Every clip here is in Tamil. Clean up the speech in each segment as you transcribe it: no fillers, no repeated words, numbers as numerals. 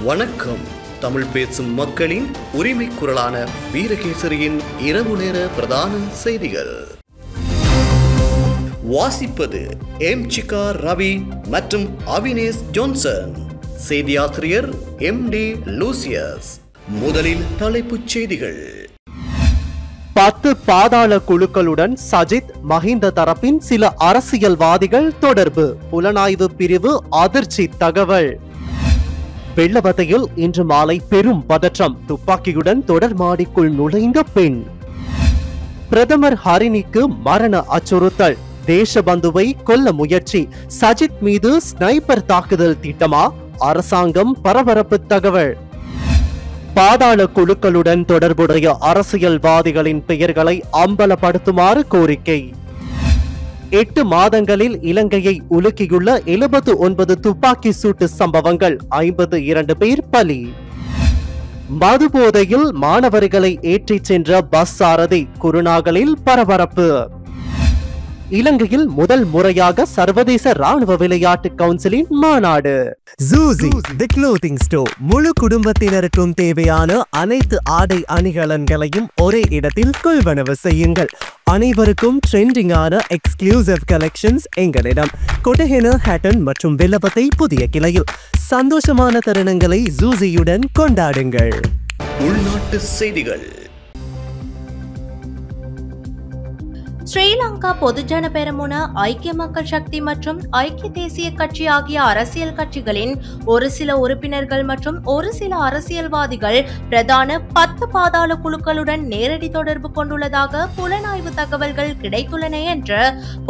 வணக்கம். தமிழ் பேசும் மக்களின் உரிமை குரலான வீரகேசரியின் இரவு நேர பிரதான செய்திகள். வாசிப்பது எம்.சிகா ரவி மற்றும் அவினேஷ் ஜோன்சன். செய்தியாசிரியர் எம்.டி. லூசியஸ். முதலில் தலைப்புச் செய்திகள். 10 பாதாள குழுக்களுடன் சஜித் மஹிந்த தரப்பின் சில அரசியல்வாதிகள் தொடர்பு. புலனாய்வு பிரிவு அதிர்ச்சி தகவல். வெள்ளவத்தையில் இன்று மாலை பெரும் பதற்றம். துப்பாக்கியுடன் தொடர் மாடிக்குள் நுழைந்த பெண். பிரதமர் ஹரிணிக்கு மரண அச்சுறுத்தல். தேசபந்துவை கொல்ல முயற்சி. சஜித் மீது ஸ்னைப்பர் தாக்குதல் திட்டமா? அரசாங்கம் பரபரப்பு தகவல். பாதாள குழுக்களுடன் தொடர்புடைய அரசியல்வாதிகளின் பெயர்களை அம்பலப்படுத்துமாறு கோரிக்கை. 8 மாதங்களில் இலங்கையை உலுக்கியுள்ள 79 துப்பாக்கி சூட்டு சம்பவங்கள். 52 பேர் பலி. மதுபோதையில் மாணவர்களை ஏற்றிச் சென்ற பஸ் சாரதி. குருநாகலில் பரபரப்பு. இலங்கையில் முதல் முறையாக சர்வதேச ராணுவ விளையாட்டு கவுன்சிலின் மாநாடு. ஜூசி தி க்ளோத்திங் ஸ்டோர் முழு குடும்பத்தினருக்கும் தேவையான அனைத்து ஆடை அணிகலன்களையும் ஒரே இடத்தில் கொள்வனவு செய்யுங்கள். அனைவருக்கும் ட்ரெண்டிங்கான எக்ஸ்க்ளூசிவ் கலெக்ஷன்ஸ் எங்களிடம். கொட்டஹென, ஹேட்டன் மற்றும் வெள்ளவத்தை புதிய கிளையில். சந்தோஷமான தருணங்களை ஜூசியுடன் கொண்டாடுங்கள். உள்நாட்டு செய்திகள். ஸ்ரீலங்கா பொதுஜன பெரமுன, ஐக்கிய மக்கள் சக்தி மற்றும் ஐக்கிய தேசிய கட்சி ஆகிய அரசியல் கட்சிகளின் ஒரு சில உறுப்பினர்கள் மற்றும் ஒரு சில அரசியல்வாதிகள் பிரதான 10 பாதாள குழுக்களுடன் நேரடி தொடர்பு கொண்டுள்ளதாக புலனாய்வு தகவல்கள் கிடைத்துள்ளன என்று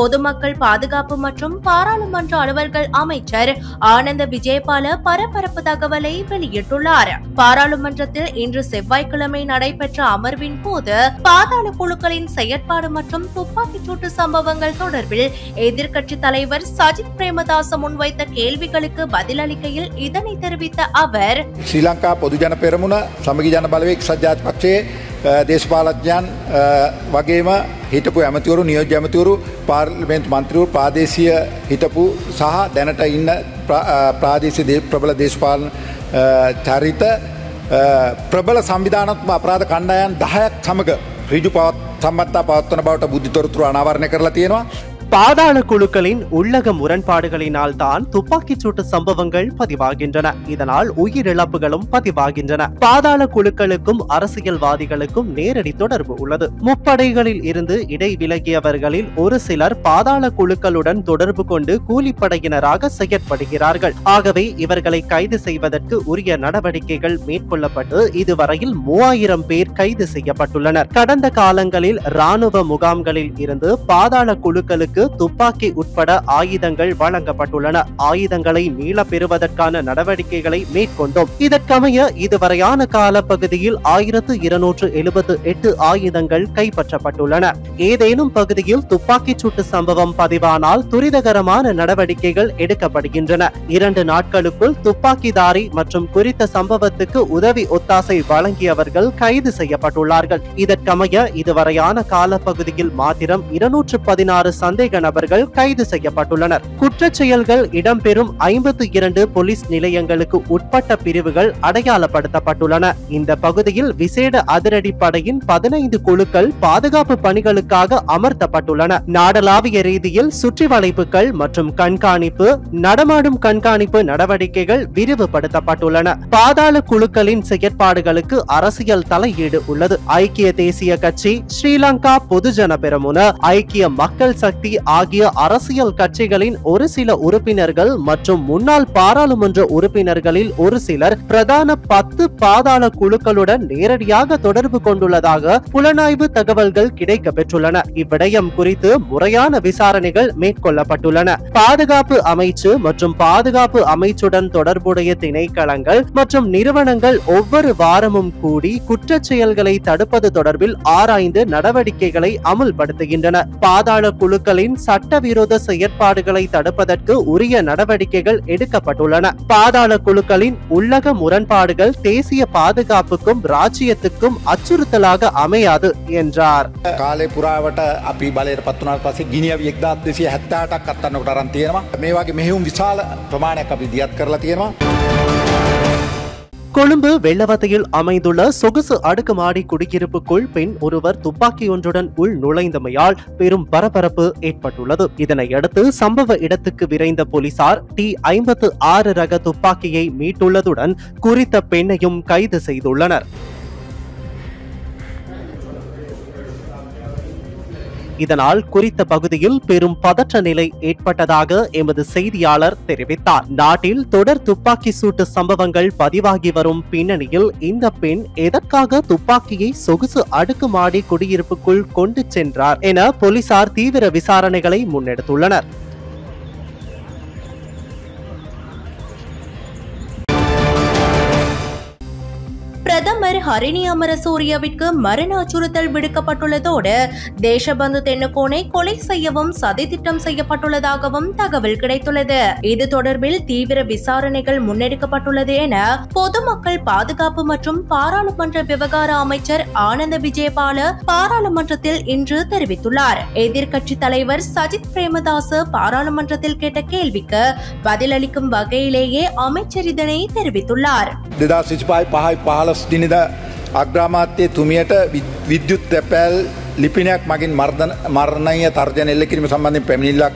பொதுமக்கள் பாதுகாப்பு மற்றும் பாராளுமன்ற அலுவல்கள் அமைச்சர் ஆனந்த விஜயபால பரபரப்பு தகவலை வெளியிட்டுள்ளார். பாராளுமன்றத்தில் இன்று செவ்வாய்க்கிழமை நடைபெற்ற அமர்வின் போது பாதாள குழுக்களின் செயற்பாடு மற்றும் துப்பாக்கிச்சூட்டு சம்பவங்கள் தொடர்பில் எதிர்க்கட்சி தலைவர் சஜித் பிரேமதாச முன்வைத்த கேள்விகளுக்கு பதிலளிக்கையில் இதனை தெரிவித்த அவர், ஸ்ரீலங்கா பொதுஜன பெரமுன, සමගි ජන බලවේග සජ්ජාත පක්ෂයේ දේශපාලඥයන් වගේම හිටපු ඇමතිවරු, නියෝජ්‍ය ඇමතිවරු, පාර්ලිමේන්තු මන්ත්‍රීවරු, ප්‍රාදේශීය හිටපු සහ දැනට ඉන්න ප්‍රාදේශීය ප්‍රබල දේශපාලන චරිත ප්‍රබල සංවිධානාත්මක අපරාධ කණ්ඩායම් 10ක් සමග ඍජු සම්බන්ධතා පවත්වන බවට බුද්ධි තොරතුරු අනාවරණය කරලා තියෙනවා. பாதாள குழுக்களின் உள்ளக முரண்பாடுகளினால் தான் துப்பாக்கிச்சூட்டு சம்பவங்கள் பதிவாகின்றன. இதனால் உயிரிழப்புகளும் பதிவாகின்றன. பாதாள குழுக்களுக்கும் அரசியல்வாதிகளுக்கும் நேரடி தொடர்பு உள்ளது. முப்படைகளில் இருந்து இடைவிலகியவர்களில் ஒரு சிலர் பாதாள குழுக்களுடன் தொடர்பு கொண்டு கூலிப்படையினராக செயற்படுகிறார்கள். ஆகவே இவர்களை கைது செய்வதற்கு உரிய நடவடிக்கைகள் மேற்கொள்ளப்பட்டு இதுவரையில் 3000 பேர் கைது செய்யப்பட்டுள்ளனர். கடந்த காலங்களில் ராணுவ முகாம்களில் இருந்து பாதாள குழுக்களுக்கு துப்பாக்கி உட்பட ஆயுதங்கள் வழங்கப்பட்டுள்ளன. ஆயுதங்களை மீள பெறுவதற்கான நடவடிக்கைகளை மேற்கொண்டோம். இதற்கமைய இதுவரையான காலப்பகுதியில் 1278 ஆயுதங்கள் கைப்பற்றப்பட்டுள்ளன. ஏதேனும் பகுதியில் துப்பாக்கிச்சூட்டு சம்பவம் பதிவானால் துரிதகரமான நடவடிக்கைகள் எடுக்கப்படுகின்றன. 2 நாட்களுக்குள் துப்பாக்கிதாரி மற்றும் குறித்த சம்பவத்துக்கு உதவி ஒத்தாசை வழங்கியவர்கள் கைது செய்யப்பட்டுள்ளார்கள். இதற்கமைய இதுவரையான காலப்பகுதியில் மாத்திரம் 216 சந்தேக நபர்கள் கைது செய்யப்பட்டுள்ளனர். குற்றச் செயல்கள் இடம்பெறும் 52 போலீஸ் நிலையங்களுக்கு உட்பட்ட பிரிவுகள் அடையாளப்படுத்தப்பட்டுள்ளன. இந்த பகுதியில் விசேட அதிரடி படையின் 15 குழுக்கள் பாதுகாப்பு பணிகளுக்காக அமர்த்தப்பட்டுள்ளன. நாடளாவிய ரீதியில் சுற்றி வளைப்புகள் மற்றும் கண்காணிப்பு, நடமாடும் கண்காணிப்பு நடவடிக்கைகள் விரிவுபடுத்தப்பட்டுள்ளன. பாதாள குழுக்களின் செயற்பாடுகளுக்கு அரசியல் தலையீடு உள்ளது. ஐக்கிய தேசிய கட்சி, ஸ்ரீலங்கா பொதுஜன பெரமுன, ஐக்கிய மக்கள் சக்தி ஆகிய அரசியல் கட்சிகளின் ஒரு சில உறுப்பினர்கள் மற்றும் முன்னாள் பாராளுமன்ற உறுப்பினர்களில் ஒரு சிலர் பிரதான 10 பாதாள குழுக்களுடன் நேரடியாக தொடர்பு கொண்டுள்ளதாக புலனாய்வு தகவல்கள் கிடைக்கப்பெற்றுள்ளன. இவ்விடயம் குறித்து முறையான விசாரணைகள் மேற்கொள்ளப்பட்டுள்ளன. பாதுகாப்பு அமைச்சு மற்றும் பாதுகாப்பு அமைச்சுடன் தொடர்புடைய திணைக்களங்கள் மற்றும் நிறுவனங்கள் ஒவ்வொரு வாரமும் கூடி குற்றச் செயல்களை தடுப்பது தொடர்பில் ஆராய்ந்து நடவடிக்கைகளை அமுல்படுத்துகின்றன. பாதாள குழுக்களின் சட்டவிரோத செயற்பாடுகளை தடுப்பதற்கு உரிய நடவடிக்கைகள் எடுக்கப்பட்டுள்ளன. பாதாள குழுக்களின் உள்ளக முரண்பாடுகள் தேசிய பாதுகாப்புக்கும் ராஜ்யத்துக்கும் அச்சுறுத்தலாக அமையாது என்றார். කාලේ පුරාවට අපි බලයට පත් වුණාට පස්සේ ගිනියවි 1278ක් අත්අඩංගුවට අරන් තියෙනවා. මේ වගේ මෙහෙයුම් විශාල ප්‍රමාණයක් අපි දියත් කරලා තියෙනවා. கொழும்பு வெள்ளவத்தையில் அமைந்துள்ள சொகுசு அடுக்குமாடி குடியிருப்புக்குள் பெண் ஒருவர் துப்பாக்கி ஒன்றுடன் உள் நுழைந்தமையால் பெரும் பரபரப்பு ஏற்பட்டுள்ளது. இதனையடுத்து சம்பவ இடத்துக்கு விரைந்த போலீசார் T56 ரக துப்பாக்கியை மீட்டுள்ளதுடன் குறித்த பெண்ணையும் கைது செய்துள்ளனர். இதனால் குறித்த பகுதியில் பெரும் பதற்ற நிலை ஏற்பட்டதாக எமது செய்தியாளர் தெரிவித்தார். நாட்டில் தொடர் துப்பாக்கி சூட்டு சம்பவங்கள் பதிவாகி வரும் பின்னணியில் இந்த பெண் எதற்காக துப்பாக்கியை சொகுசு அடுக்குமாடி குடியிருப்புக்குள் கொண்டு சென்றார் என போலீசார் தீவிர விசாரணைகளை முன்னெடுத்துள்ளனர். பிரதமர் ஹரிணி அமரசூரியவிற்கு மரண அச்சுறுத்தல் விடுக்கப்பட்டுள்ளதோடு தேசபந்து தென்னக்கோனை கொலை செய்யவும் சதித்திட்டம் செய்யப்பட்டுள்ளதாகவும் தகவல் கிடைத்துள்ளது. இது தொடர்பில் தீவிர விசாரணைகள் முன்னெடுக்கப்பட்டுள்ளது என பொதுமக்கள் பாதுகாப்பு மற்றும் பாராளுமன்ற விவகார அமைச்சர் ஆனந்த விஜயபால பாராளுமன்றத்தில் இன்று தெரிவித்துள்ளார். எதிர்க்கட்சி தலைவர் சஜித் பிரேமதாச பாராளுமன்றத்தில் கேட்ட கேள்விக்கு பதிலளிக்கும் வகையிலேயே அமைச்சர் இதனை தெரிவித்துள்ளார். දිනදා අග්‍රාමාත්‍ය තුමියට විද්‍යුත් තැපැල් ලිපිනයක් මගින් මරණීය තර්ජන එල්ල කිරීම සම්බන්ධයෙන් පැමිණිල්ලක්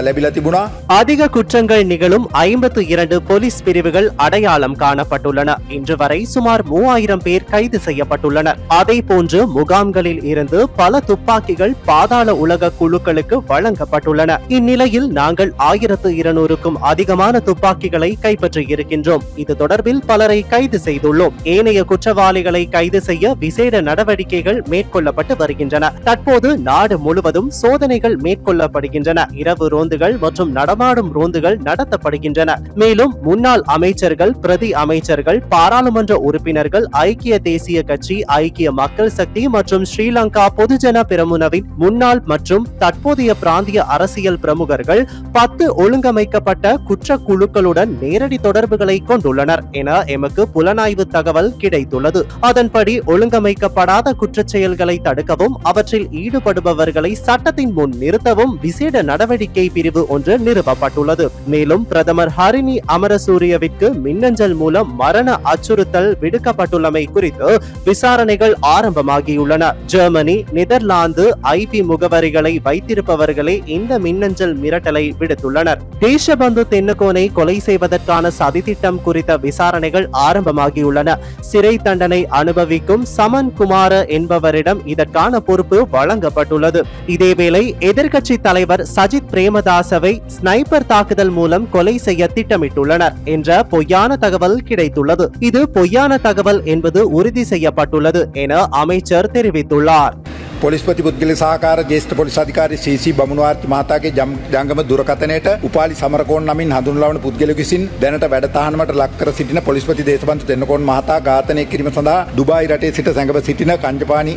ලැබිලා තිබුණා. அதிக குற்றங்கள் நிகழும் 52 போலீஸ் பிரிவுகள் அடையாளம் காணப்பட்டுள்ளன. இன்று வரை சுமார் 3000 பேர் கைது செய்யப்பட்டுள்ளனர். அதே போன்று முகாம்களில் இருந்து பல துப்பாக்கிகள் பாதாள உலக குழுக்களுக்கு வழங்கப்பட்டுள்ளன. இந்நிலையில் நாங்கள் 1200க்கும் அதிகமான துப்பாக்கிகளை கைப்பற்றி இருக்கின்றோம். இது தொடர்பில் பலரை கைது செய்துள்ளோம். ஏனைய குற்றவாளிகளை கைது செய்ய விசேட நடவடிக்கைகள் மேற்கொள்ளப்பட்டு வருகின்றன. தற்போது நாடு முழுவதும் சோதனைகள் மேற்கொள்ளப்படுகின்றன. இரவு ரோந்துகள் மற்றும் நடமாடும் ரோந்துகள் நடத்தப்படுகின்றன. மேலும் முன்னாள் அமைச்சர்கள், பிரதி அமைச்சர்கள், பாராளுமன்ற உறுப்பினர்கள், ஐக்கிய தேசிய கட்சி, ஐக்கிய மக்கள் சக்தி மற்றும் ஸ்ரீலங்கா பொதுஜன பெரமுனவின் முன்னாள் மற்றும் தற்போதைய பிராந்திய அரசியல் பிரமுகர்கள் 10 ஒழுங்கமைக்கப்பட்ட குற்ற குழுக்களுடன் நேரடி தொடர்புகளை கொண்டுள்ளனர் என எமக்கு புலனாய்வு தகவல் கிடைத்துள்ளது. அதன்படி ஒழுங்கமைக்கப்படாத குற்றச் செயல்களை தடுக்கவும் அவற்றில் ஈடுபடுபவர்களை சட்டத்தின் முன் நிறுத்தவும் விசேட நடவடிக்கை பிரிவு ஒன்று நிறுவப்பட்டுள்ளது. மேலும் பிரதமர் ஹரிணி அமரசூரியவிற்கு மின்னஞ்சல் மூலம் மரண அச்சுறுத்தல் விடுக்கப்பட்டுள்ளமை குறித்து விசாரணைகள் ஆரம்பமாகியுள்ளன. ஜெர்மனி, நெதர்லாந்து ஐபி முகவரிகளை வைத்திருப்பவர்களே இந்த மின்னஞ்சல் மிரட்டலை விடுத்துள்ளனர். தேசபந்து தென்னக்கோனை கொலை செய்வதற்கான சதித்திட்டம் குறித்த விசாரணைகள் ஆரம்பமாகியுள்ளன. சிறை தண்டனை அனுபவிக்கும் சமன் குமார என்பவரிடம் இதற்கான பொறுப்பு வழங்கப்பட்டுள்ளது. இதேவேளை எதிர்க்கட்சி தலைவர் சஜித் பிரேமதாசவை ஸ்னைப்பர் தாக்குதல் மூலம் கொலை செய்ய திட்டமிட்டுள்ளனர் என்ற பொய்யான தகவல் கிடைத்துள்ளது. இது பொய்யான தகவல் என்பது உறுதி செய்யப்பட்டுள்ளது என அமைச்சர் தெரிவித்துள்ளார். පොලිස්පති පුද්ගල සහකාර ජ්‍යෙෂ්ඨ පොලිස් අධිකාරී සීසී බමුණුආරච්චි මහතාගේ ජංගම දුරකථනයට උපාලි සමරකෝන් නමින් හඳුන්වන පුද්ගලයෙකු විසින් දැනට වැඩ තහනමට ලක් කර සිටින පොලිස්පති දේශපන්ති තෙන්නකෝන් මහතා ඝාතනය කිරීම සඳහා දුබායි රටේ සිට සැඟව සිටින කංජපානි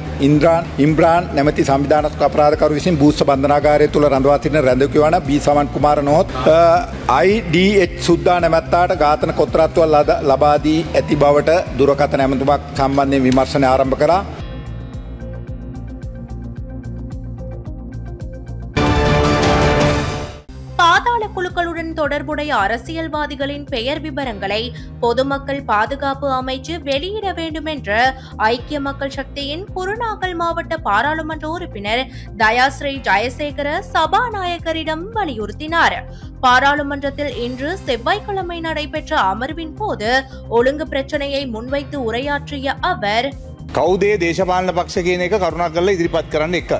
ඉම්රාන් නැමැති සංවිධානස්ක අපරාධකරු විසින් බූස්ස බන්ධනාගාරය තුළ රඳවා සිටින රැඳවකු වන බී සමන් කුමාර නොහොත් IDH සුද්දා නැමැත්තාට ඝාතන කොත්තරාත්තුවක් ලබා දී ඇති බවට දුරකථන ඇමතුමක් සම්බන්ධයෙන් විමර්ශනය ආරම්භ කරා. பாதாள குழுக்களுடன் தொடர்புடைய அரசியல்வாதிகளின் பெயர் விவரங்களை பொதுமக்கள் பாதுகாப்பு அமைச்சு வெளியிட வேண்டும் என்று ஐக்கிய மக்கள் சக்தியின் குருநாகல் மாவட்ட பாராளுமன்ற உறுப்பினர் தயாஸ்ரீ ஜெயசேகர சபாநாயகரிடம் வலியுறுத்தினார். பாராளுமன்றத்தில் இன்று செவ்வாய்க்கிழமை நடைபெற்ற அமர்வின் போது ஒழுங்கு பிரச்சனையை முன்வைத்து உரையாற்றிய அவர், කවුදේ දේශපාලන පක්ෂ කියන එක කරුණා කරලා ඉදිරිපත් කරන්න එක.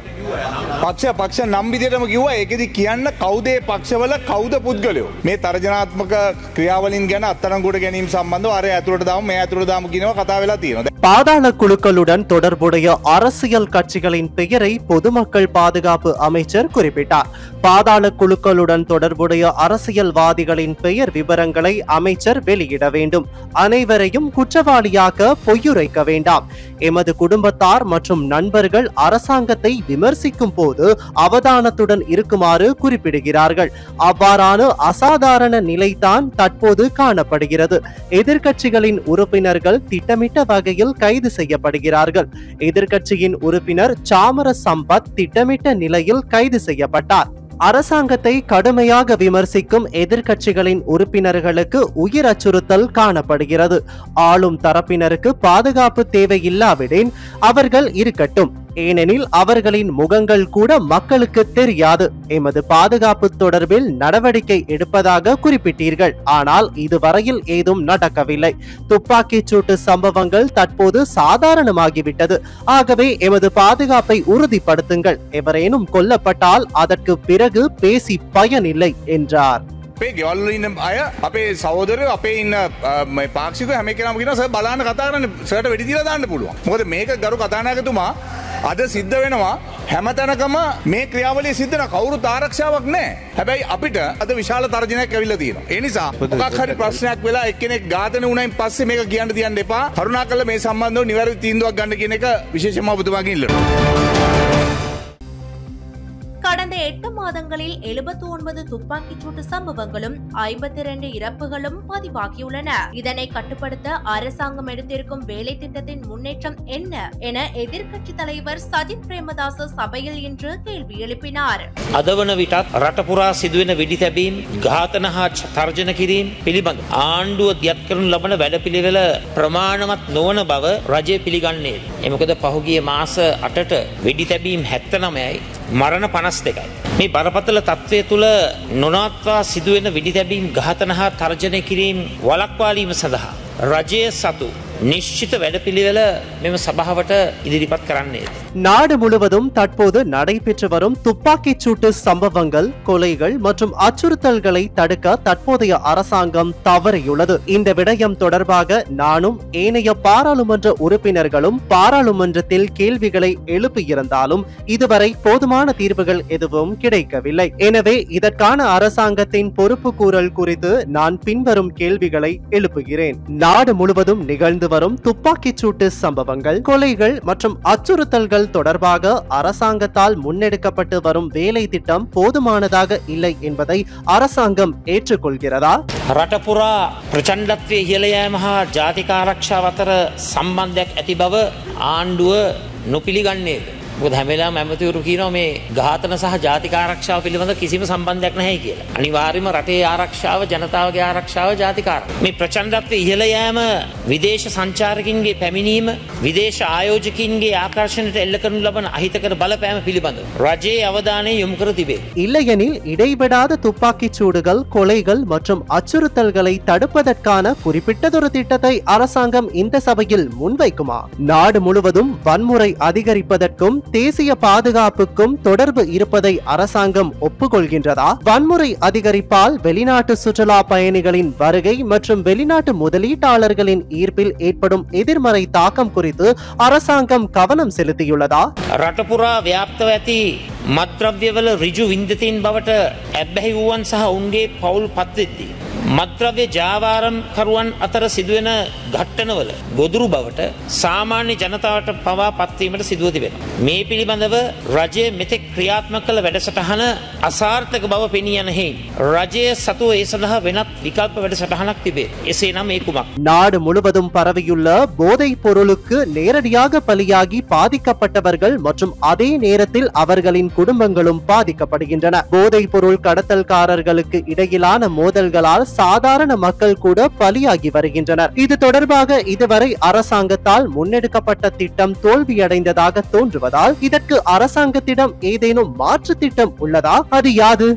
පක්ෂ නම් විදිහටම කිව්වා. ඒකෙදි කියන්න කවුදේ පක්ෂවල කවුද පුද්ගලයෝ. මේ තර්ජනාත්මක ක්‍රියාවලින් ගැන අත්අඩංගුවට ගැනීම සම්බන්ධව අර ඇතුළට දාමු මේ ඇතුළට දාමු කියනවා කතා වෙලා තියෙනවා. பாதாள குழுக்களுடன் தொடர்புடைய அரசியல் கட்சிகளின் பெயரை பொதுமக்கள் பாதுகாப்பு அமைச்சர் குறிப்பிட்டார். பாதாள குழுக்களுடன் தொடர்புடைய அரசியல்வாதிகளின் பெயர் விவரங்களை அமைச்சர் வெளியிட வேண்டும். அனைவரையும் குற்றவாளியாக பொய்யுரைக்க வேண்டாம். எமது குடும்பத்தார் மற்றும் நண்பர்கள் அரசாங்கத்தை விமர்சிக்கும் போது அவதானத்துடன் இருக்குமாறு குறிப்பிடுகிறார்கள். அவ்வாறான அசாதாரண நிலைதான் தற்போது காணப்படுகிறது. எதிர்க்கட்சிகளின் உறுப்பினர்கள் திட்டமிட்ட வகையில் கைது செய்யப்படுகிறார்கள். எதிர்க்கட்சியின் உறுப்பினர் சாமர சம்பத் திட்டமிட்ட நிலையில் கைது செய்யப்பட்டார். அரசாங்கத்தை கடுமையாக விமர்சிக்கும் எதிர்க்கட்சிகளின் உறுப்பினர்களுக்கு உயிர் அச்சுறுத்தல் காணப்படுகிறது. ஆளும் தரப்பினருக்கு பாதுகாப்பு தேவையில்லாவிடின் அவர்கள் இருக்கட்டும், ஏனெனில் அவர்களின் முகங்கள் கூட மக்களுக்கு தெரியாது. எமது பாதுகாப்பு தொடர்பில் நடவடிக்கை எடுப்பதாக குறிப்பிட்டீர்கள், ஆனால் இதுவரையில் ஏதும் நடக்கவில்லை. துப்பாக்கிச் சூட்டு சம்பவங்கள் தற்போது சாதாரணமாகிவிட்டது. ஆகவே எமது பாதுகாப்பை உறுதிப்படுத்துங்கள். எவரேனும் கொல்லப்பட்டால் அதற்கு பிறகு பேசி பயனில்லை என்றார். අපේ ගෙවල්වල ඉන්න අය අපේ සහෝදරයෝ අපේ ඉන්න පාක්ෂිකයෝ හැම කෙනාම කියනවා සර් බලන්න කතා කරන්න සර්ට වෙඩි දීලා දාන්න පුළුවන්. මොකද මේක ගරු කතානායකතුමා අද සිද්ධ වෙනවා හැමතැනකම මේ ක්‍රියාවලිය සිද්ධ වෙන කවුරුත් ආරක්ෂාවක් නැහැ. හැබැයි අපිට අද විශාල තර්ජනයක් ඇවිල්ලා තියෙනවා. ඒ නිසා මොකක් හරි ප්‍රශ්නයක් වෙලා එක්කෙනෙක් ඝාතනය වුණයින් පස්සේ මේක කියන්න තියන්න එපා. කරුණාකරලා මේ සම්බන්ධව නිවැරදි තීන්දුවක් ගන්න කියන එක විශේෂයෙන්ම ඔබතුමාගෙන් ඉල්ලනවා. கடந்த 8 மாதங்களில் 79 துப்பாக்கிச்சூட்டு சம்பவங்களும் 52 இறப்புகளும் பதிவாகியுள்ளன. இதனை கட்டுப்படுத்த அரசாங்கம் எடுத்திருக்கும் வேலை திட்டத்தின் முன்னேற்றம் என்ன என எதிர்க்கட்சி தலைவர் சஜித் பிரேமதாச சபையில் இன்று கேள்வி எழுப்பினார். අදවන විටත් රටපුරා සිදුවෙන වෙඩි තැබීම්, ඝාතන හා තර්ජන කිරීම පිළිබඳ ආණ්ඩුව දියත් කරනු ලබන වැඩපිළිවෙල ප්‍රමාණවත් නොවන බව රජය පිළිගන්නේ. එමකද පහුගිය මාස 8ට වෙඩි තැබීම් 79යි මරණ 52යි. මේ බරපතල තත්ත්වය තුළ නොනවත්වා සිදුවෙන වෙඩි තැබීම්, ඝාතන හා තර්ජනය කිරීම වළක්වාලීම සඳහා රජය සතු நிශ්චිත වැඩපිළිවෙල මෙම සභාවට ඉදිරිපත් කරන්නේද. நாடு முழுவதும் தற்போது நடைபெற்று வரும் துப்பாக்கிச் சூட்டு சம்பவங்கள், கொலைகள் மற்றும் அச்சுறுத்தல்களை தடுக்க தற்போதைய அரசாங்கம் தவறியுள்ளது. இந்த விடயம் தொடர்பாக நானும் ஏனைய பாராளுமன்ற உறுப்பினர்களும் பாராளுமன்றத்தில் கேள்விகளை எழுப்பியிருந்தாலும் இதுவரை போதுமான தீர்வுகள் எதுவும் கிடைக்கவில்லை. எனவே இதற்கான அரசாங்கத்தின் பொறுப்பு கூறல் குறித்து நான் பின்வரும் கேள்விகளை எழுப்புகிறேன். நாடு முழுவதும் நிகழ்ந்து வரும் துப்பாக்கிச் சூட்டு சம்பவங்கள், கொலைகள் மற்றும் அச்சுறுத்தல்கள் தொடர்பாக அரசாங்கத்தால் முன்னெடுக்கப்பட்டு வரும் வேலை திட்டம் போதுமானதாக இல்லை என்பதை அரசாங்கம் ஏற்றுக்கொள்கிறதா? රටපුරා ප්‍රචණ්ඩත්වයේ ඉහළ යෑම හා ජාතික ආරක්ෂාව අතර සම්බන්ධයක් ඇති බව ආණ්ඩුව නොපිළිගන්නේද? මොකද හැම වෙලාවෙම ඇමතිවරු කියනවා මේ ඝාතන සහ ජාතික ආරක්ෂාව පිළිබඳ කිසිම සම්බන්ධයක් නැහැ කියලා. අනිවාර්යයෙන්ම රටේ ආරක්ෂාව, ජනතාවගේ ආරක්ෂාව ජාතික ආරක්ෂාව. මේ ප්‍රචණ්ඩත්වයේ ඉහළ යෑම, විදේශ සංචාරකින්ගේ පැමිණීම, විදේශ ආයෝජකින්ගේ ආකර්ෂණයට එල්ල කරනු ලබන අහිතකර බලපෑම පිළිබඳව රජයේ අවධානය යොමු කර තිබේ. இல்லையெனில் இடைவிடாத துப்பாக்கிச் சூடுகள், கொலைகள் மற்றும் அச்சுறுத்தல்களை தடுப்பதற்கான குறிப்பிட்டதொரு திட்டத்தை அரசாங்கம் இந்த சபையில் முன்வைக்குமா? நாடு முழுவதும் வன்முறை அதிகரிப்பதற்கும் தேசிய பாதுகாப்புக்கும் தொடர்பு இருப்பதை அரசாங்கம் ஒப்புக்கொள்கின்றதா? வன்முறை அதிகரிப்பால் வெளிநாட்டு சுற்றுலா பயணிகளின் வருகை மற்றும் வெளிநாட்டு முதலீட்டாளர்களின் ஈர்ப்பில் ஏற்படும் எதிர்மறை தாக்கம் குறித்து அரசாங்கம் கவனம் செலுத்தியுள்ளதா? රටපුරා ව්‍යාප්තව ඇති මත්ද්‍රව්‍යවල ඍජු වින්දිතීන් බවට ඇබ්බැහි වූවන් සහ උන්ගේ පවුල් පත්වෙද්දී මත්ද්‍රව්‍ය ජාවාරම්කරුවන් අතර සිදුවෙන ඝට්ටනවල ගොදුරු බවට සාමාන්‍ය ජනතාවට පවා පත්වීමට සිදුව තිබෙනවා. මේ පිළිබඳව රජය මෙතෙක් ක්‍රියාත්මක කළ වැඩසටහන අසාර්ථක බව පෙනී යන හේයින් රජය සතුව ඒ සඳහා වෙනත් විකල්ප වැඩසටහනක් තිබේ. එසේනම් ඒ කුමක්? நாடு முழுவதும் பரவியுள்ள போதைப் பொருளுக்கு நேரடியாக பலியாகி பாதிக்கப்பட்டவர்கள் மற்றும் அதே நேரத்தில் அவர்களின் குடும்பங்களும் பாதிக்கப்படுகின்றன. போதைப் பொருள் கடத்தல்காரர்களுக்கு இடையிலான மோதல்களால் சாதாரண மக்கள் கூட பலியாகி வருகின்றனர். இது தொடர்பாக இதுவரை அரசாங்கத்தால் முன்னெடுக்கப்பட்ட திட்டம் தோல்வியடைந்ததாக தோன்றுவதால் இதற்கு அரசாங்கத்திடம் ஏதேனும் மாற்று திட்டம் உள்ளதா? அது யாது?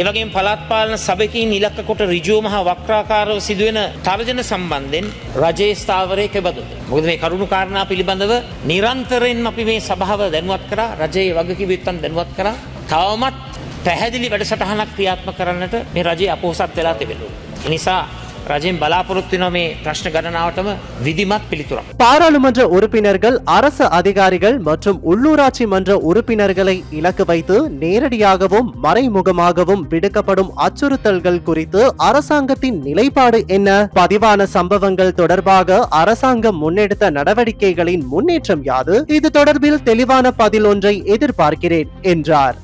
එවගේම පළාත් පාලන සභයකින් ඉලක්ක කොට ඍජුවම හා වක්‍රාකාරව සිදුවෙන තර්ජන සම්බන්ධයෙන් රජයේ ස්ථාවරය කෙබඳුද? මොකද මේ කරුණු කාරණා පිළිබඳව නිරන්තරයෙන්ම අපි මේ සභාව දැනුවත් කරා, රජයේ වගකීම් යුක්තන් දැනුවත් කරා. තවමත් පැහැදිලි වැඩසටහනක් ක්‍රියාත්මක කරන්නට මේ රජය අපොහසත් වෙලා තිබෙනවා. ඒ නිසා රජයෙන් බලාපොරොත්තු වෙනවා මේ ප්‍රශ්න ගණනාවටම විධිමත් පිළිතුරක්. பாராளுமன்ற உறுப்பினர்கள், அரசு அதிகாரிகள் மற்றும் உள்ளூராட்சி மன்ற உறுப்பினர்களை இலக்கு வைத்து நேரடியாகவும் மறைமுகமாகவும் விடுக்கப்படும் அச்சுறுத்தல்கள் குறித்து அரசாங்கத்தின் நிலைப்பாடு என்ன? பதிவான சம்பவங்கள் தொடர்பாக அரசாங்கம் முன்னெடுத்த நடவடிக்கைகளின் முன்னேற்றம் யாது? இது தொடர்பில் தெளிவான பதில் ஒன்றை எதிர்பார்க்கிறேன் என்றார்.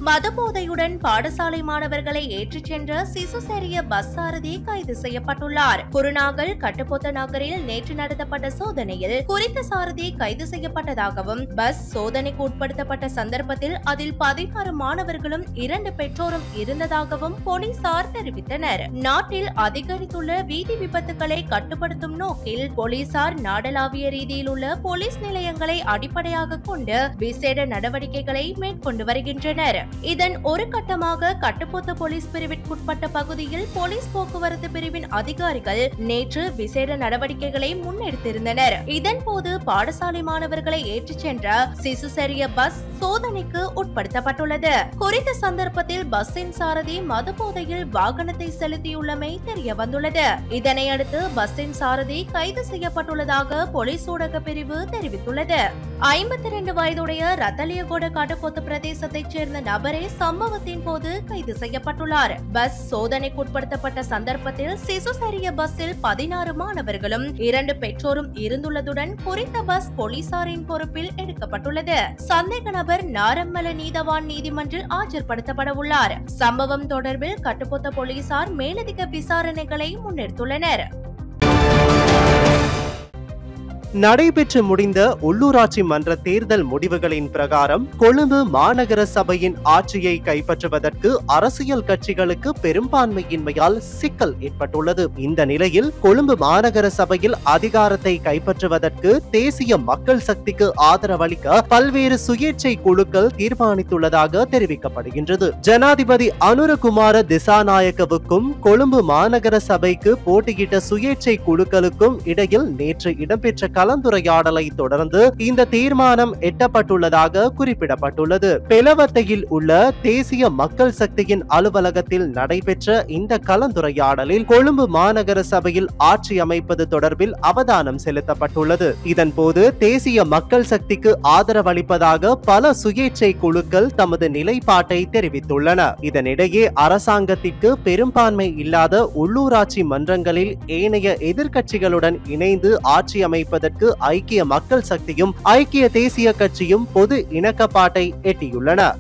மதுபோதையுடன் பாடசாலை மாணவர்களை ஏற்றிச் சென்ற சிசுசேரிய பஸ் சாரதி கைது செய்யப்பட்டுள்ளார். குருநாகல் கட்டுப்பொத்த நகரில் நேற்று நடத்தப்பட்ட சோதனையில் குறித்த சாரதி கைது செய்யப்பட்டதாகவும் பஸ் சோதனைக்கு உட்படுத்தப்பட்ட சந்தர்ப்பத்தில் அதில் 16 மாணவர்களும் 2 பெற்றோரும் இருந்ததாகவும் போலீசார் தெரிவித்தனர். நாட்டில் அதிகரித்துள்ள வீதி விபத்துகளை கட்டுப்படுத்தும் நோக்கில் போலீசார் நாடளாவிய ரீதியில் உள்ள போலீஸ் நிலையங்களை அடிப்படையாக கொண்டு விசேட நடவடிக்கைகளை மேற்கொண்டு வருகின்றனர். இதன் ஒரு கட்டமாக கட்டுப்பொத்த போலீஸ் பிரிவிற்குட்பட்ட பகுதியில் போலீஸ் போக்குவரத்து பிரிவின் அதிகாரிகள் நேற்று விசேட நடவடிக்கைகளை முன்னெடுத்திருந்தனர். இதன்போது பாடசாலை மாணவர்களை ஏற்றிச் சென்ற சிசுசேரிய பஸ் சோதனைக்கு உட்படுத்தப்பட்டுள்ளது. குறித்த சந்தர்ப்பத்தில் பஸ்ஸின் சாரதி மதுபோதையில் வாகனத்தை செலுத்தியுள்ளமை தெரிய வந்துள்ளது. இதனையடுத்து பஸ்ஸின் சாரதி கைது செய்யப்பட்டுள்ளதாக போலீஸ் ஊடக பிரிவு தெரிவித்துள்ளது. 52 வயதுடைய ரத்தலியகொட கட்டுப்பொத்த பிரதேசத்தைச் சேர்ந்த நபரே சம்பவத்தின் போது கைது செய்யப்பட்டுள்ளார். பஸ் சோதனைக்குட்படுத்தப்பட்ட சந்தர்ப்பத்தில் சிசுசேரிய பஸ்ஸில் 16 மாணவர்களும் 2 பெற்றோரும் இருந்துள்ளதுடன் குறித்த பஸ் போலீசாரின் பொறுப்பில் எடுக்கப்பட்டுள்ளது. சந்தேக நபர் நாரம்மல நீதவான் நீதிமன்றில் ஆஜர்படுத்தப்பட உள்ளார். சம்பவம் தொடர்பில் கட்டுப்பொத்த போலீசார் மேலதிக விசாரணைகளை முன்னெடுத்துள்ளனர். நடைபெற்று முடிந்த உள்ளூராட்சி மன்ற தேர்தல் முடிவுகளின் பிரகாரம் கொழும்பு மாநகர சபையின் ஆட்சியை கைப்பற்றுவதற்கு அரசியல் கட்சிகளுக்கு பெரும்பான்மையின்மையால் சிக்கல் ஏற்பட்டுள்ளது. இந்த நிலையில் கொழும்பு மாநகர சபையில் அதிகாரத்தை கைப்பற்றுவதற்கு தேசிய மக்கள் சக்திக்கு ஆதரவளிக்க பல்வேறு சுயேட்சை குழுக்கள் தீர்மானித்துள்ளதாக தெரிவிக்கப்படுகின்றது. ஜனாதிபதி அனுரகுமார திசாநாயக்கவுக்கும் கொழும்பு மாநகர சபைக்கு போட்டியிட்ட சுயேட்சை குழுக்களுக்கும் இடையில் நேற்று இடம்பெற்ற கலந்துரையாடலை தொடர்ந்து இந்த தீர்மானம் எட்டப்பட்டுள்ளதாக குறிப்பிடப்பட்டுள்ளது. பெலவத்தையில் உள்ள தேசிய மக்கள் சக்தியின் அலுவலகத்தில் நடைபெற்ற இந்த கலந்துரையாடலில் கொழும்பு மாநகர சபையில் ஆட்சி அமைப்பது தொடர்பில் அவதானம் செலுத்தப்பட்டுள்ளது. இதன்போது தேசிய மக்கள் சக்திக்கு ஆதரவளிப்பதாக பல சுயேட்சை குழுக்கள் தமது நிலைப்பாட்டை தெரிவித்துள்ளன. இதனிடையே அரசாங்கத்திற்கு பெரும்பான்மை இல்லாத உள்ளூராட்சி மன்றங்களில் ஏனைய எதிர்க்கட்சிகளுடன் இணைந்து ஆட்சி அமைப்பதற்கு ஐக்கிய மக்கள் சக்தியும் ஐக்கிய தேசிய கட்சியும் பொது இணக்கப்பாட்டை எட்டியுள்ளன.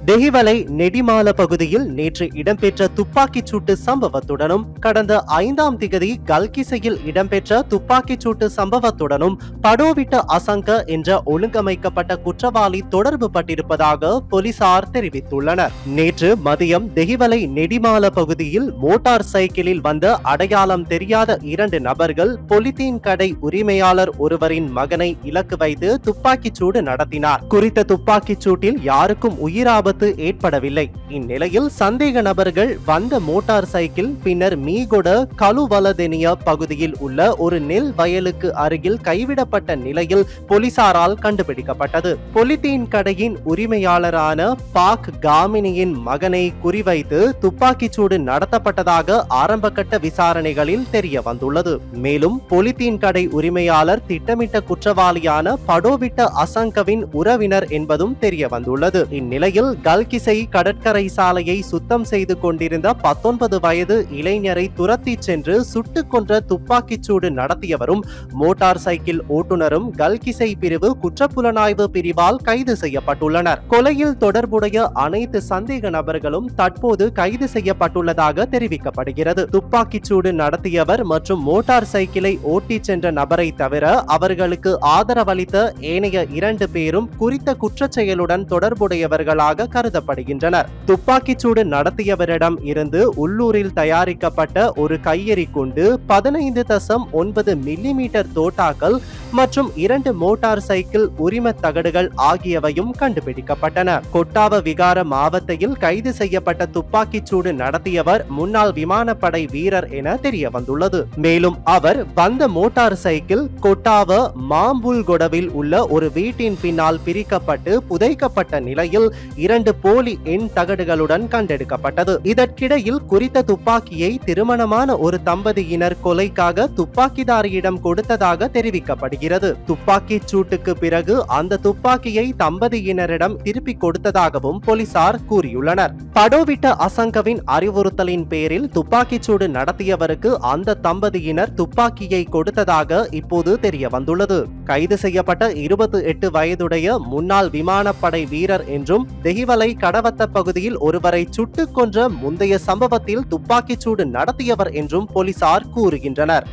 தெஹிவலை நெடிமால பகுதியில் நேற்று இடம்பெற்ற துப்பாக்கிச் சூட்டு சம்பவத்துடனும் கடந்த 5ஆம் திகதி கல்கிசையில் இடம்பெற்ற துப்பாக்கிச் சூட்டு சம்பவத்துடனும் படோவிட்ட அசங்க என்ற ஒழுங்கமைக்கப்பட்ட குற்றவாளி தொடர்பு பட்டிருப்பதாக போலீசார் தெரிவித்துள்ளனர். நேற்று மதியம் தெஹிவலை நெடிமால பகுதியில் மோட்டார் சைக்கிளில் வந்த அடையாளம் தெரியாத 2 நபர்கள் பொலித்தீன் கடை உரிமையாளர் ஒருவரின் மகனை இலக்கு வைத்து துப்பாக்கிச் சூடு நடத்தினார். குறித்த துப்பாக்கிச் சூட்டில் யாருக்கும் உயிராபத்து ஏற்படவில்லை. இந்நிலையில் சந்தேக நபர்கள் வந்த மோட்டார் சைக்கிள் பின்னர் மீகொட கலுவலதெனிய பகுதியில் உள்ள ஒரு நெல் வயலுக்கு அருகில் கைவிடப்பட்ட நிலையில் போலீசாரால் கண்டுபிடிக்கப்பட்டது. பொலித்தீன் கடையின் உரிமையாளரான பாக் காமினியின் மகனை குறிவைத்து துப்பாக்கிச்சூடு நடத்தப்பட்டதாக ஆரம்பகட்ட விசாரணைகளில் தெரிய வந்துள்ளது. மேலும் பொலித்தீன் கடை உரிமையாளர் திட்டமிட்ட குற்றவாளியான படோவிட்ட அசங்கவின் உறவினர் என்பதும் தெரிய வந்துள்ளது. இந்நிலையில் கல்கிசை கடற்கரை சாலையை சுத்தம் செய்து கொண்டிருந்த 19 வயது இளைஞரை துரத்தி சென்று சுட்டுக் கொன்ற துப்பாக்கிச்சூடு நடத்தியவரும் மோட்டார் சைக்கிள் ஓட்டுநரும் கல்கிசை பிரிவு குற்றப்புலனாய்வு பிரிவால் கைது செய்யப்பட்டுள்ளனர். கொலையில் தொடர்புடைய அனைத்து சந்தேக நபர்களும் தற்போது கைது செய்யப்பட்டுள்ளதாக தெரிவிக்கப்படுகிறது. துப்பாக்கிச்சூடு நடத்தியவர் மற்றும் மோட்டார் சைக்கிளை ஓட்டிச் சென்ற நபரை தவிர அவர்களுக்கு ஆதரவளித்த ஏனைய 2 பேரும் குறித்த குற்றச்செயலுடன் தொடர்புடையவர்களாக கருதப்படுகின்றனர். துப்பாக்கிச்சூடு நடத்தியவரிடம் இருந்து உள்ளூரில் தயாரிக்கப்பட்ட ஒரு கையெறி குண்டு, 15.9 மில்லிமீட்டர் தோட்டாக்கள் மற்றும் 2 மோட்டார் சைக்கிள் உரிம தகடுகள் ஆகியவையும் கண்டுபிடிக்கப்பட்டன. கொட்டாவ விகார மாவட்டத்தில் கைது செய்யப்பட்ட துப்பாக்கிச்சூடு நடத்தியவர் முன்னாள் விமானப்படை வீரர் என தெரிய வந்துள்ளது. மேலும் அவர் வந்த மோட்டார் சைக்கிள் கொட்டாவ மாம்புல்கொடவில் உள்ள ஒரு வீட்டின் பின்னால் பிரிக்கப்பட்டு புதைக்கப்பட்ட நிலையில் 2 போலி எண் தகடுகளுடன் கண்டெடுக்கப்பட்டது. இதற்கிடையில் குறித்த துப்பாக்கியை திருமணமான ஒரு தம்பதியினர் கொலைக்காக துப்பாக்கிதாரியிடம் கொடுத்ததாக தெரிவிக்கப்படுகிறது. கூறப்படுகிறது. துப்பாக்கிச் சூட்டுக்கு பிறகு அந்த துப்பாக்கியை தம்பதியினரிடம் திருப்பிக் கொடுத்ததாகவும் போலீசார் கூறியுள்ளனர். படோவிட்ட அசங்கவின் அறிவுறுத்தலின் பேரில் துப்பாக்கிச்சூடு நடத்தியவருக்கு அந்த தம்பதியினர் துப்பாக்கியை கொடுத்ததாக இப்போது தெரிய வந்துள்ளது. கைது செய்யப்பட்ட 28 வயதுடைய முன்னாள் விமானப்படை வீரர் என்றும் தெஹிவலை கடவத்த பகுதியில் ஒருவரை சுட்டுக் கொன்ற முந்தைய சம்பவத்தில் துப்பாக்கிச்சூடு நடத்தியவர் என்றும் போலீசார் கூறுகின்றனர்.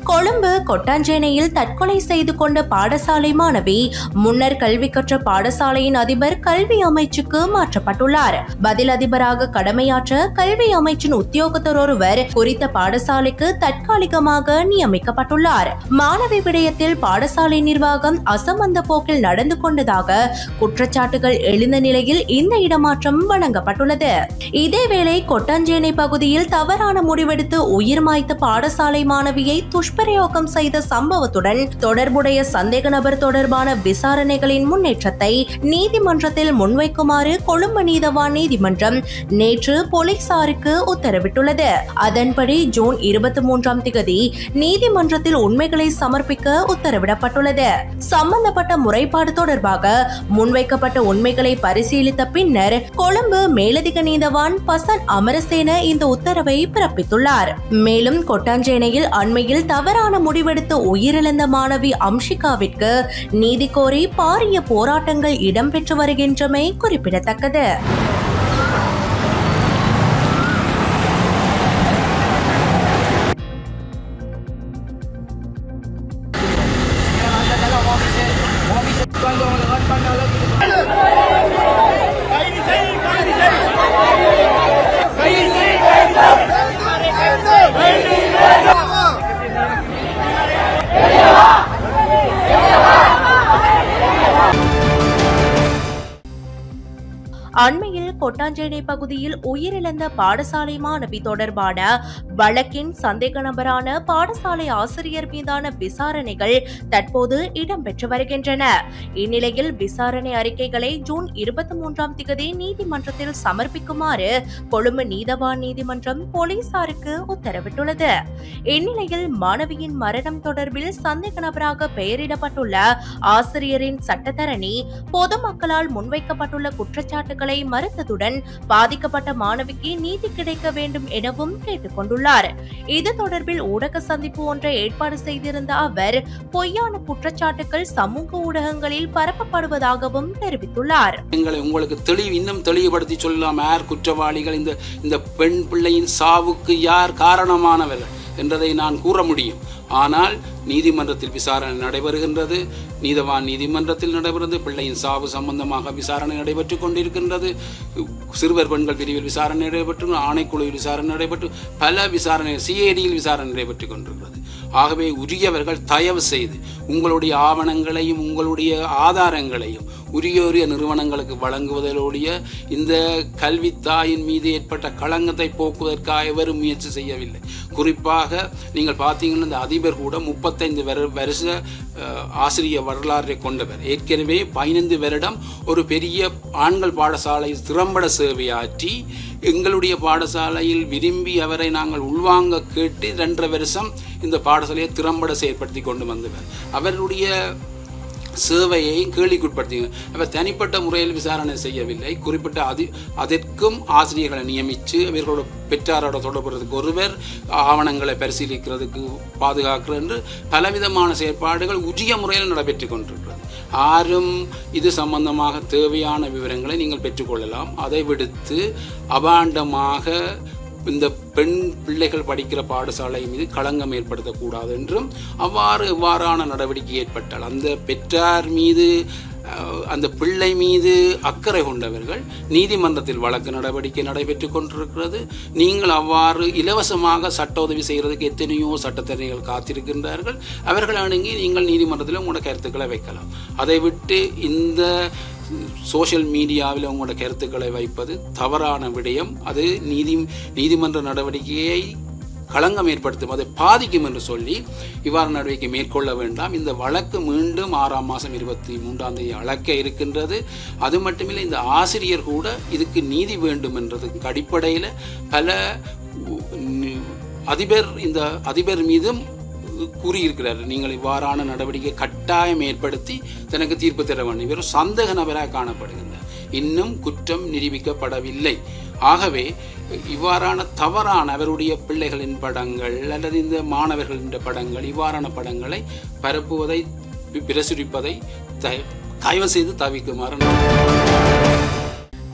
கொழும்பு கொட்டாஞ்சேனையில் தற்கொலை செய்து கொண்ட பாடசாலை மாணவி முன்னர் கல்வி கற்ற பாடசாலையின் அதிபர் கல்வி அமைச்சுக்கு மாற்றப்பட்டுள்ளார். பதில் அதிபராக கடமையாற்ற கல்வி அமைச்சின் உத்தியோகத்தர் ஒருவர் குறித்த பாடசாலைக்கு தற்காலிகமாக நியமிக்கப்பட்டுள்ளார். மாணவி விடயத்தில் பாடசாலை நிர்வாகம் அசமந்த போக்கில் நடந்து கொண்டதாக குற்றச்சாட்டுகள் எழுந்த நிலையில் இந்த இடமாற்றம் வழங்கப்பட்டுள்ளது. இதேவேளை கொட்டாஞ்சேனை பகுதியில் தவறான முடிவெடுத்து உயிர் மாய்த்த பாடசாலை மாணவியை துஷ்பிரயோகம் செய்த சம்பவத்துடன் தொடர்புடைய சந்தேக நபர் தொடர்பான விசாரணைகளின் முன்னேற்றத்தை நீதிமன்றத்தில் முன்வைக்குமாறு கொழும்பு நீதவான் நீதிமன்றம் நேற்று போலீசாருக்கு உத்தரவிட்டுள்ளது. அதன்படி ஜூன் 23ஆம் தேதி நீதிமன்றத்தில் உண்மைகளை சமர்ப்பிக்க உத்தரவிடப்பட்டுள்ளது. சம்பந்தப்பட்ட முறைப்பாடு தொடர்பாக முன்வைக்கப்பட்ட உண்மைகளை பரிசீலித்த பின்னர் கொழும்பு மேலதிக நீதவான் பசன் அமரசேன இந்த உத்தரவை பிறப்பித்துள்ளார். மேலும் கொட்டாஞ்சேனையில் அண்மையில் தவறான முடிவெடுத்து உயிரிழந்த மாணவி அம்ஷிகாவிற்கு நீதி கோரி பாரிய போராட்டங்கள் இடம்பெற்று வருகின்றமை குறிப்பிடத்தக்கது. அண்மையில் கொட்டாஞ்சேனை பகுதியில் உயிரிழந்த பாடசாலை மாணவி தொடர்பான வழக்கின் சந்தேக நபரான பாடசாலை ஆசிரியர் மீதான விசாரணைகள் தற்போது இடம்பெற்று வருகின்றன. இந்நிலையில் விசாரணை அறிக்கைகளை ஜூன் 23ஆம் தேதி நீதிமன்றத்தில் சமர்ப்பிக்குமாறு கொழும்பு நீதவான் நீதிமன்றம் போலீசாருக்கு உத்தரவிட்டுள்ளது. இந்நிலையில் மாணவியின் மரணம் தொடர்பில் சந்தேக நபராக பெயரிடப்பட்டுள்ள ஆசிரியரின் சட்டத்தரணி பொதுமக்களால் முன்வைக்கப்பட்டுள்ள குற்றச்சாட்டுகள் மறுத்ததுடன் பாதிக்கப்பட்ட மாணவிக்கு நீதி கிடைக்க வேண்டும் எனவும் கேட்டுக் கொண்டுள்ளார். இது தொடர்பில் ஊடக சந்திப்பு ஒன்றை ஏற்பாடு செய்திருந்த அவர் பொய்யான குற்றச்சாட்டுகள் சமூக ஊடகங்களில் பரப்பப்படுவதாகவும் தெரிவித்துள்ளார். உங்களுக்கு இன்னும் தெளிவுபடுத்தி சொல்லலாம், யார் குற்றவாளிகள், இந்த பெண் பிள்ளையின் சாவுக்கு யார் காரணமானவர்கள் என்றதை நான் கூற முடியும். ஆனால் நீதிமன்றத்தில் விசாரணை நடைபெறுகின்றது, நீதவான் நீதிமன்றத்தில் நடைபெறுகிறது, பிள்ளையின் சாவு சம்பந்தமாக விசாரணை நடைபெற்றுக் கொண்டிருக்கின்றது, சிறுவர் பெண்கள் பிரிவில் விசாரணை நடைபெற்று, ஆணைக்குழுவில் விசாரணை நடைபெற்று, பல விசாரணை சிஐடியில் விசாரணை நடைபெற்றுக் கொண்டிருக்கிறது. ஆகவே உரியவர்கள் தயவு செய்து உங்களுடைய ஆவணங்களையும் உங்களுடைய ஆதாரங்களையும் உரிய நிறுவனங்களுக்கு வழங்குவதோடைய இந்த கல்வித்தாயின் மீது ஏற்பட்ட களங்கத்தை போக்குவதற்காக எவரும் முயற்சி செய்யவில்லை. குறிப்பாக நீங்கள் பார்த்தீங்கன்னா இந்த அதிபர் கூட 35 வருஷ ஆசிரியர் வரலாற்றை கொண்டவர். ஏற்கனவே 15 வருடம் ஒரு பெரிய ஆண்கள் பாடசாலை திறம்பட சேவையாற்றி எங்களுடைய பாடசாலையில் விரும்பி அவரை நாங்கள் உள்வாங்க கேட்டு 2.5 வருஷம் இந்த பாடசாலையை திறம்பட செயற்படுத்தி கொண்டு வந்தவர். அவருடைய சேவையை கேள்விக்குட்படுத்தி அவர் தனிப்பட்ட முறையில் விசாரணை செய்யவில்லை. குறிப்பிட்ட அதற்கும் ஆசிரியர்களை நியமித்து இவர்களோட பெற்றாரோட தொடர்புறதுக்கு ஒருவர் ஆவணங்களை பரிசீலிக்கிறதுக்கு பாதுகாக்கிறது என்று பலவிதமான செயற்பாடுகள் உரிய முறையில் நடைபெற்று கொண்டிருக்கிறது. யாரும் இது சம்பந்தமாக தேவையான விவரங்களை நீங்கள் பெற்றுக்கொள்ளலாம். அதை விடுத்து அபாண்டமாக இந்த பெண் பிள்ளைகள் படிக்கிற பாடசாலை மீது களங்கம் ஏற்படுத்தக்கூடாது என்றும் எவ்வாறான நடவடிக்கை ஏற்பட்டால் அந்த பெற்றார் மீது அந்த பிள்ளை மீது அக்கறை கொண்டவர்கள் நீதிமன்றத்தில் வழக்கு நடவடிக்கை நடைபெற்று கொண்டிருக்கிறது. நீங்கள் அவ்வாறு இலவசமாக சட்ட உதவி செய்கிறதுக்கு எத்தனையோ சட்டத்தரணிகள் காத்திருக்கின்றார்கள். அவர்கள் அணுகி நீங்கள் நீதிமன்றத்தில் உங்களோட கருத்துக்களை வைக்கலாம். அதை விட்டு இந்த சோஷியல் மீடியாவில் உங்களோட கருத்துக்களை வைப்பது தவறான விடயம். அது நீதிமன்ற நடவடிக்கையை களங்கம் ஏற்படுத்தும், அதை பாதிக்கும் என்று சொல்லி இவ்வாறு நடவடிக்கை மேற்கொள்ள வேண்டாம். இந்த வழக்கு மீண்டும் 6ஆம் மாதம் 23ஆம் தேதி அழைக்க இருக்கின்றது. அது மட்டுமில்லை, இந்த ஆசிரியர் கூட இதுக்கு நீதி வேண்டும் என்றதுக்கு அடிப்படையில் பல இந்த அதிபர் மீதும் கூறியிருக்கிறார், நீங்கள் இவ்வாறான நடவடிக்கை கட்டாயம் ஏற்படுத்தி தனக்கு தீர்ப்பு தர வேண்டும். இவர் சந்தேக நபராக காணப்படுகின்றார், இன்னும் குற்றம் நிரூபிக்கப்படவில்லை. ஆகவே இவ்வாறான தவறான அவருடைய பிள்ளைகளின் படங்கள் அல்லது இந்த மாணவர்களின் படங்கள், இவ்வாறான படங்களை பரப்புவதை பிரசுரிப்பதை தயவு செய்து தவிர்க்குமாறு.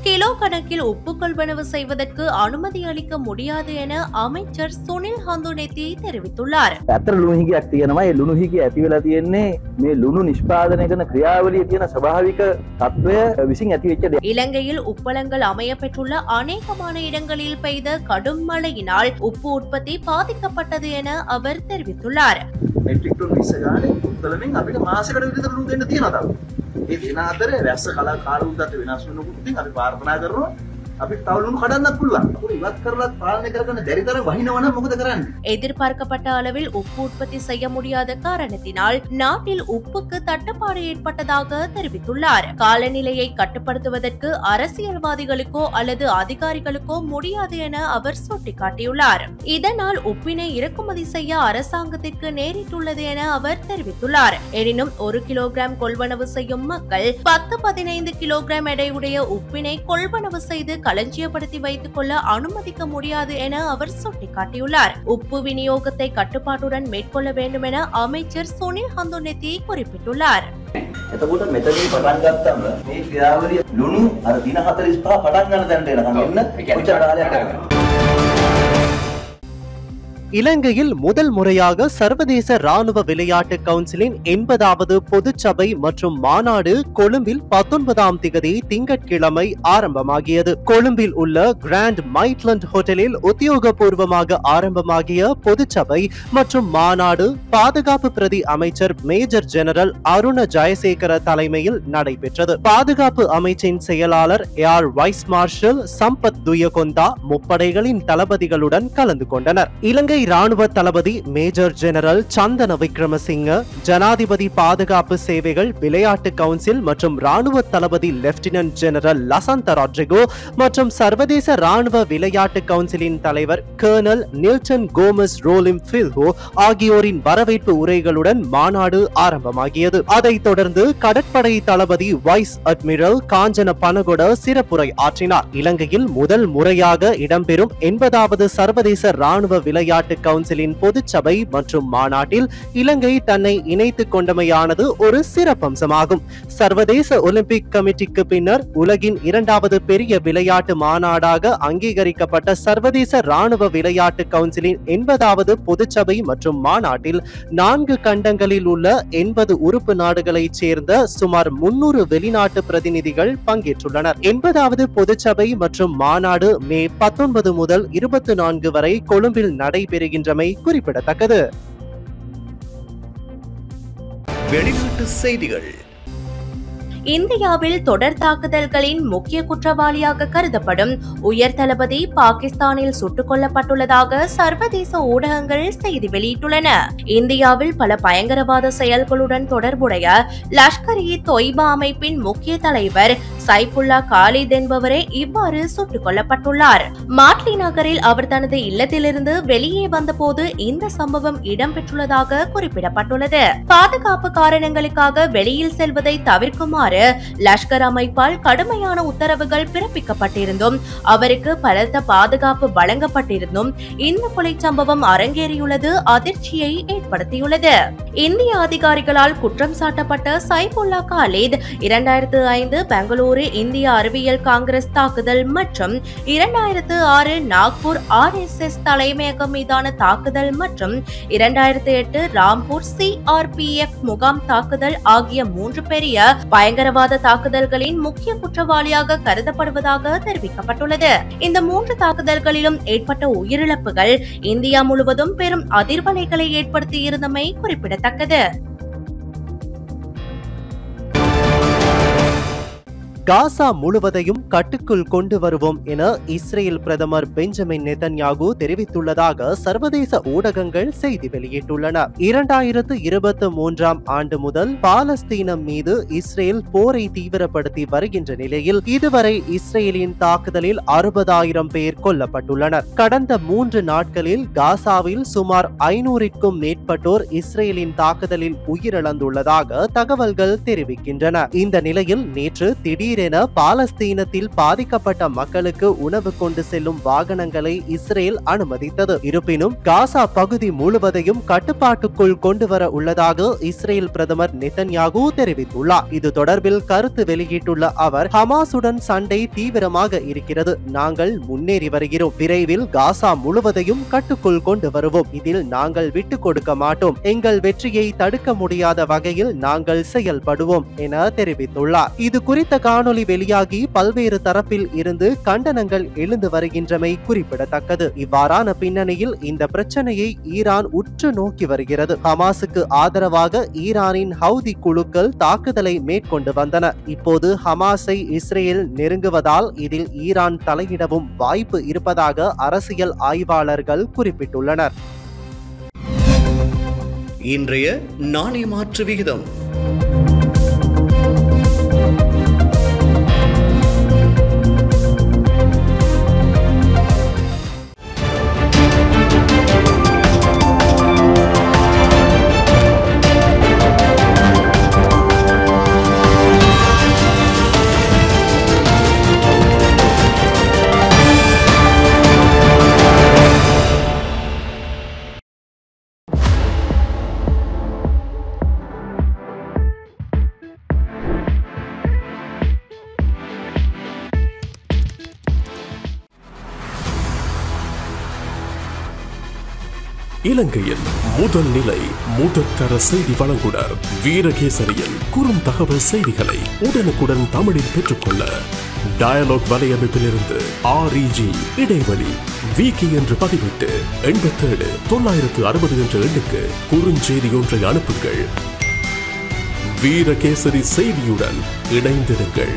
கிலோ கணக்கில் உப்பு கொள்வனவு செய்வதற்கு அனுமதி அளிக்க முடியாது என அமைச்சர் சுனில் ஹந்துனெத்தி தெரிவித்துள்ளார். අතර ලුණුහිගයක් තියෙනවා. ඒ ලුණුහිගය ඇති වෙලා තියෙන්නේ මේ ලුණු නිෂ්පාදනය කරන ක්‍රියාවලියේ තියෙන ස්වභාවික තත්ත්වය විසින් ඇති වෙච්ච දෙයක්. இலங்கையில் உப்பளங்கள் அமைய பெற்றுள்ள அநேகமான இடங்களில் பெய்த கடும் மழையினால் உப்பு உற்பத்தி பாதிக்கப்பட்டது என அவர் தெரிவித்துள்ளார். මෙට්‍රික් ටොන් 20 ගානේ උත්කලමින් අපිට මාසෙකට විතර ලුණු දෙන්න තියෙනවා තාම. ඒ දින අතර වැස්ස කාලුද්දට වෙනස් වෙනකොට ඉතින් අපි ප්‍රාර්ථනා කරනවා අපිට තව ලුණු කඩන්නත් පුළුවන්. අපු ඉවත් කරලා පාලනය කරගන්න බැරි තරම් වහිනවනම් මොකද කරන්නේ? எதிர்பார்க்கப்பட்ட அளவில் உப்பு உற்பத்தி செய்ய முடியாத காரணத்தினால் நாட்டில் உப்புக்கு தட்டுப்பாடு ஏற்பட்டதாக தெரிவித்துள்ளார். காலநிலையை கட்டுப்படுத்துவதற்கு அரசியல்வாதிகளுக்கோ அல்லது அதிகாரிகளுக்கோ முடியாது என அவர் சுட்டிக்காட்டியுள்ளார். இதனால் உப்பினை இறக்குமதி செய்ய அரசாங்கத்திற்கு நேரிட்டுள்ளது என அவர் தெரிவித்துள்ளார். எனினும் 1 கிலோகிராம் கொள்வனவு செய்யும் மக்கள் 10-15 கிலோகிராம் எடையுடைய உப்பினை கொள்வனவு செய்து களஞ்சியப்படுத்தி வைத்துக் கொள்ள அனுமதிக்க முடியாது என அவர் சுட்டிக்காட்டியுள்ளார். உப்பு விநியோகத்தை கட்டுப்பாட்டுடன் மேற்கொள்ள வேண்டும் என அமைச்சர் சுனில் ஹந்துனெத்தி குறிப்பிட்டுள்ளார். එතකොට මෙතනින් පටන් ගත්තම මේ ක්‍රියාවලිය ලුණු අර දින 45 පටන් ගන්න දැනට එනකම් එන්න කොච්චර කාලයක් යනවද? இலங்கையில் முதல் முறையாக சர்வதேச ராணுவ விளையாட்டு கவுன்சிலின் 80வது பொதுச்சபை மற்றும் மாநாடு கொழும்பில் 19ஆம் திகதி திங்கட்கிழமை ஆரம்பமாகியது. கொழும்பில் உள்ள கிராண்ட் மைட்லண்ட் ஹோட்டலில் உத்தியோகபூர்வமாக ஆரம்பமாகிய பொதுச்சபை மற்றும் மாநாடு பாதுகாப்பு பிரதி அமைச்சர் மேஜர் ஜெனரல் அருண ஜெயசேகர தலைமையில் நடைபெற்றது. பாதுகாப்பு அமைச்சின் செயலாளர் air vice marshal Sampath Thuyacontha முப்படைகளின் தளபதிகளுடன் கலந்து கொண்டனர். இலங்கை ராணுவ தளபதி மேஜர் ஜெனரல் சந்தன விக்ரமசிங்க, ஜனாதிபதி பாதுகாப்பு சேவைகள் விளையாட்டு கவுன்சில் மற்றும் ராணுவ தளபதி லெப்டினன்ட் ஜெனரல் லசந்த ராட்ரிகோ மற்றும் சர்வதேச ராணுவ விளையாட்டு கவுன்சிலின் தலைவர் கர்னல் நில்டன் கோமஸ் ரோலிம் ஃபில்ஹோ ஆகியோரின் வரவேற்பு உரைகளுடன் மாநாடு ஆரம்பமாகியது. அதைத் தொடர்ந்து கடற்படை தளபதி வைஸ் அட்மிரல் காஞ்சன பனகொட சிறப்புரை ஆற்றினார். இலங்கையில் முதல் முறையாக இடம்பெறும் 80வது சர்வதேச ராணுவ விளையாட்டு கவுன்சிலின் பொதுச்சபை மற்றும் மாநாட்டில் இலங்கை தன்னை இணைத்துக் கொண்டமையானது ஒரு சிறப்பம்சமாகும். சர்வதேச ஒலிம்பிக் கமிட்டிக்கு பின்னர் உலகின் 2வது பெரிய விளையாட்டு மாநாடாக அங்கீகரிக்கப்பட்ட சர்வதேச ராணுவ விளையாட்டு கவுன்சிலின் 80வது பொதுச்சபை மற்றும் மாநாட்டில் 4 கண்டங்களில் உள்ள 80 உறுப்பு நாடுகளைச் சேர்ந்த சுமார் 300 வெளிநாட்டு பிரதிநிதிகள் பங்கேற்றுள்ளனர். 80வது பொதுச்சபை மற்றும் மாநாடு மே 19 முதல் 24 வரை கொழும்பில் நடைபெறுகின்றமை குறிப்பிடத்தக்கது. வெளிநாட்டு செய்திகள். இந்தியாவில் தொடர் தாக்குதல்களின் முக்கிய குற்றவாளியாக கருதப்படும் உயர் தளபதி பாகிஸ்தானில் சுட்டுக் கொல்லப்பட்டுள்ளதாக சர்வதேச ஊடகங்கள் செய்தி வெளியிட்டுள்ளன. இந்தியாவில் பல பயங்கரவாத செயல்களுடன் தொடர்புடைய லஷ்கர்-இ-தொய்பா அமைப்பின் முக்கிய தலைவர் சைஃபுல்லா காலித் என்பவரே இவ்வாறு சுட்டுக் கொல்லப்பட்டுள்ளார். மாட்லி நகரில் அவர் தனது இல்லத்திலிருந்து வெளியே வந்தபோது இந்த சம்பவம் இடம்பெற்றுள்ளதாக குறிப்பிடப்பட்டுள்ளது. பாதுகாப்பு காரணங்களுக்காக வெளியில் செல்வதை தவிர்க்குமாறு லஷ்கர் அமைப்பால் கடுமையான உத்தரவுகள் பிறப்பிக்கப்பட்டிருந்தும் அவருக்கு பலத்த பாதுகாப்பு வழங்கப்பட்டிருந்தும் இந்த கொலை சம்பவம் அரங்கேறியுள்ளது அதிர்ச்சியை ஏற்படுத்தியுள்ளது. இந்திய அதிகாரிகளால் குற்றம் சாட்டப்பட்ட சைஃபுல்லா காலித் 2005 பெங்களூரு இந்திய அறிவியல் காங்கிரஸ் தாக்குதல் மற்றும் 2006 நாக்பூர் RSS தலைமையகம் மீதான தாக்குதல் மற்றும் 2008 ராம்பூர் CRPF முகாம் தாக்குதல் ஆகிய 3 பெரிய பயங்கரவாத தாக்குதல்களின் முக்கிய குற்றவாளியாக கருதப்படுவதாக தெரிவிக்கப்பட்டுள்ளது. இந்த 3 தாக்குதல்களிலும் ஏற்பட்ட உயிரிழப்புகள் இந்தியா முழுவதும் பெரும் அதிர்வலைகளை ஏற்படுத்தியிருந்தமை குறிப்பிடத்தக்கது. காசா முழுவதையும் கட்டுக்குள் கொண்டு வருவோம் என இஸ்ரேல் பிரதமர் பெஞ்சமின் நெதன்யாகு தெரிவித்துள்ளதாக சர்வதேச ஊடகங்கள் செய்தி வெளியிட்டுள்ளன. 2023 ஆண்டு முதல் பாலஸ்தீனம் மீது இஸ்ரேல் போரை தீவிரப்படுத்தி வருகின்ற நிலையில் இதுவரை இஸ்ரேலின் தாக்குதலில் 60,000 பேர் கொல்லப்பட்டுள்ளனர். கடந்த 3 நாட்களில் காசாவில் சுமார் 500க்கும் மேற்பட்டோர் இஸ்ரேலின் தாக்குதலில் உயிரிழந்துள்ளதாக தகவல்கள் தெரிவிக்கின்றன. இந்த நிலையில் நேற்று திடீரென பாலஸ்தீனத்தில் பாதிக்கப்பட்ட மக்களுக்கு உணவு கொண்டு செல்லும் வாகனங்களை இஸ்ரேல் அனுமதித்தது. இருப்பினும் காசா பகுதி முழுவதையும் கட்டுப்பாட்டுக்குள் கொண்டு வர உள்ளதாக இஸ்ரேல் பிரதமர் நெதன்யாகு தெரிவித்துள்ளார். இது தொடர்பில் கருத்து வெளியிட்டுள்ள அவர், ஹமாசுடன் சண்டை தீவிரமாக இருக்கிறது. நாங்கள் முன்னேறி வருகிறோம். விரைவில் காசா முழுவதையும் கட்டுக்குள் கொண்டு வருவோம். இதில் நாங்கள் விட்டுக் கொடுக்க மாட்டோம். எங்கள் வெற்றியை தடுக்க முடியாத வகையில் நாங்கள் செயல்படுவோம் என தெரிவித்துள்ளார். இது குறித்த காணொலி வெளியாகி பல்வேறு தரப்பில் இருந்து கண்டனங்கள் எழுந்து வருகின்றமை குறிப்பிடத்தக்கது. இவ்வாறான பின்னணியில் இந்த பிரச்சனையை ஈரான் உற்று நோக்கி வருகிறது. ஹமாஸுக்கு ஆதரவாக ஈரானின் ஹவுதி குழுக்கள் தாக்குதலை மேற்கொண்டு வந்தன. இப்போது ஹமாஸை இஸ்ரேல் நெருங்குவதால் இதில் ஈரான் தலையிடவும் வாய்ப்பு இருப்பதாக அரசியல் ஆய்வாளர்கள் குறிப்பிட்டுள்ளனர். இன்றைய நாணய மாற்று விகிதம் இலங்கையின் முதல் நிலை முதற்கர செய்தி வழங்குனர் வீரகேசரியின் குறுந்தகவல் செய்திகளை உடனுக்குடன் தமிழில் பெற்றுக்கொள்ள டயலாக் வலையமைப்பிலிருந்து REG இடைவெளி வீக்கி என்று பதிவிட்டு 87 960 என்ற எண்ணுக்கு குறுஞ்செய்தி ஒன்றை அனுப்புங்கள். வீரகேசரி செய்தியுடன் இணைந்திருங்கள்.